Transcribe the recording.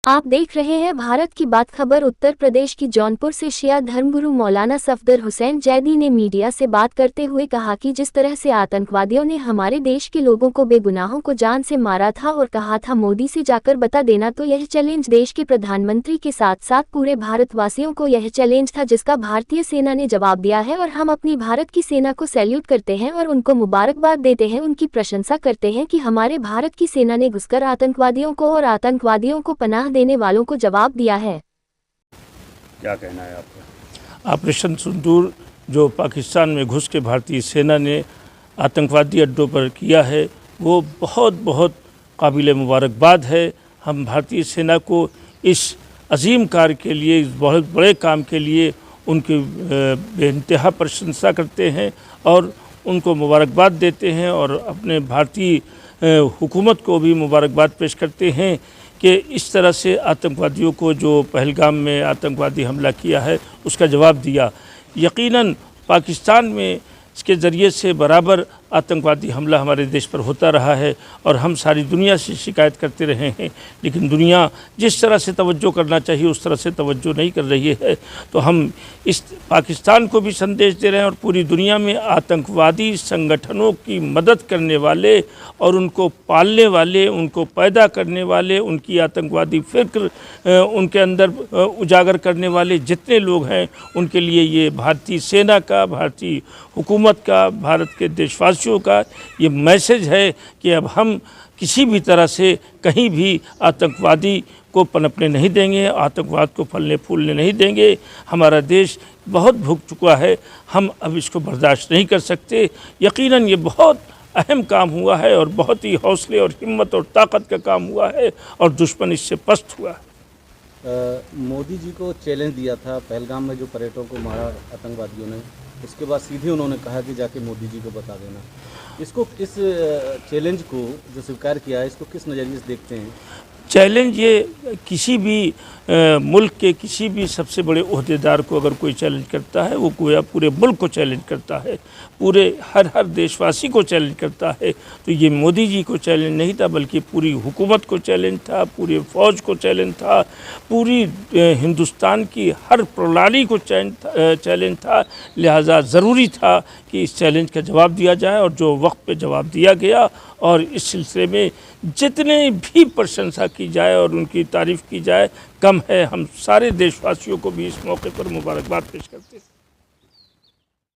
आप देख रहे हैं भारत की बात खबर। उत्तर प्रदेश की जौनपुर से शिया धर्मगुरु मौलाना सफदर हुसैन जैदी ने मीडिया से बात करते हुए कहा कि जिस तरह से आतंकवादियों ने हमारे देश के लोगों को बेगुनाहों को जान से मारा था और कहा था मोदी से जाकर बता देना, तो यह चैलेंज देश के प्रधानमंत्री के साथ साथ पूरे भारतवासियों को यह चैलेंज था, जिसका भारतीय सेना ने जवाब दिया है। और हम अपनी भारत की सेना को सैल्यूट करते हैं और उनको मुबारकबाद देते हैं, उनकी प्रशंसा करते हैं कि हमारे भारत की सेना ने घुसकर आतंकवादियों को और आतंकवादियों को पनाह देने वालों को जवाब दिया है। क्या कहना है आपका? ऑपरेशन सिंदूर जो पाकिस्तान में घुस के भारतीय सेना ने आतंकवादी अड्डों पर किया है, वो बहुत बहुत काबिल मुबारकबाद है। हम भारतीय सेना को इस अजीम कार्य के लिए, इस बहुत बड़े काम के लिए उनकी बेइंतहा प्रशंसा करते हैं और उनको मुबारकबाद देते हैं और अपने भारतीय हुकूमत को भी मुबारकबाद पेश करते हैं कि इस तरह से आतंकवादियों को, जो पहलगाम में आतंकवादी हमला किया है, उसका जवाब दिया। यकीनन पाकिस्तान में इसके ज़रिए से बराबर आतंकवादी हमला हमारे देश पर होता रहा है और हम सारी दुनिया से शिकायत करते रहे हैं, लेकिन दुनिया जिस तरह से तवज्जो करना चाहिए उस तरह से तवज्जो नहीं कर रही है। तो हम इस पाकिस्तान को भी संदेश दे रहे हैं और पूरी दुनिया में आतंकवादी संगठनों की मदद करने वाले और उनको पालने वाले, उनको पैदा करने वाले, उनकी आतंकवादी फ़िक्र उनके अंदर उजागर करने वाले जितने लोग हैं, उनके लिए ये भारतीय सेना का, भारतीय हुकूमत का, भारत के देशवासियों का ये मैसेज है कि अब हम किसी भी तरह से कहीं भी आतंकवादी को पनपने नहीं देंगे, आतंकवाद को फलने फूलने नहीं देंगे। हमारा देश बहुत भुग चुका है, हम अब इसको बर्दाश्त नहीं कर सकते। यकीनन ये बहुत अहम काम हुआ है और बहुत ही हौसले और हिम्मत और ताकत का काम हुआ है और दुश्मन इससे पस्त हुआ है। मोदी जी को चैलेंज दिया था पहलगाम में जो पर्यटकों को मारा आतंकवादियों ने, उसके बाद सीधे उन्होंने कहा कि जाके मोदी जी को बता देना। इसको, इस चैलेंज को जो स्वीकार किया है, इसको किस नज़रिए से देखते हैं? चैलेंज ये किसी भी मुल्क के किसी भी सबसे बड़े ओहदेदार को अगर कोई चैलेंज करता है, वो गोया पूरे मुल्क को चैलेंज करता है, पूरे हर देशवासी को चैलेंज करता है। तो ये मोदी जी को चैलेंज नहीं था, बल्कि पूरी हुकूमत को चैलेंज था, पूरी फ़ौज को चैलेंज था, पूरी हिंदुस्तान की हर प्रणाली को चैलेंज था। लिहाजा ज़रूरी था कि इस चैलेंज का जवाब दिया जाए और जो वक्त पे जवाब दिया गया, और इस सिलसिले में जितने भी प्रशंसा की जाए और उनकी तारीफ़ की जाए कम है। हम सारे देशवासियों को भी इस मौके पर मुबारकबाद पेश करते हैं।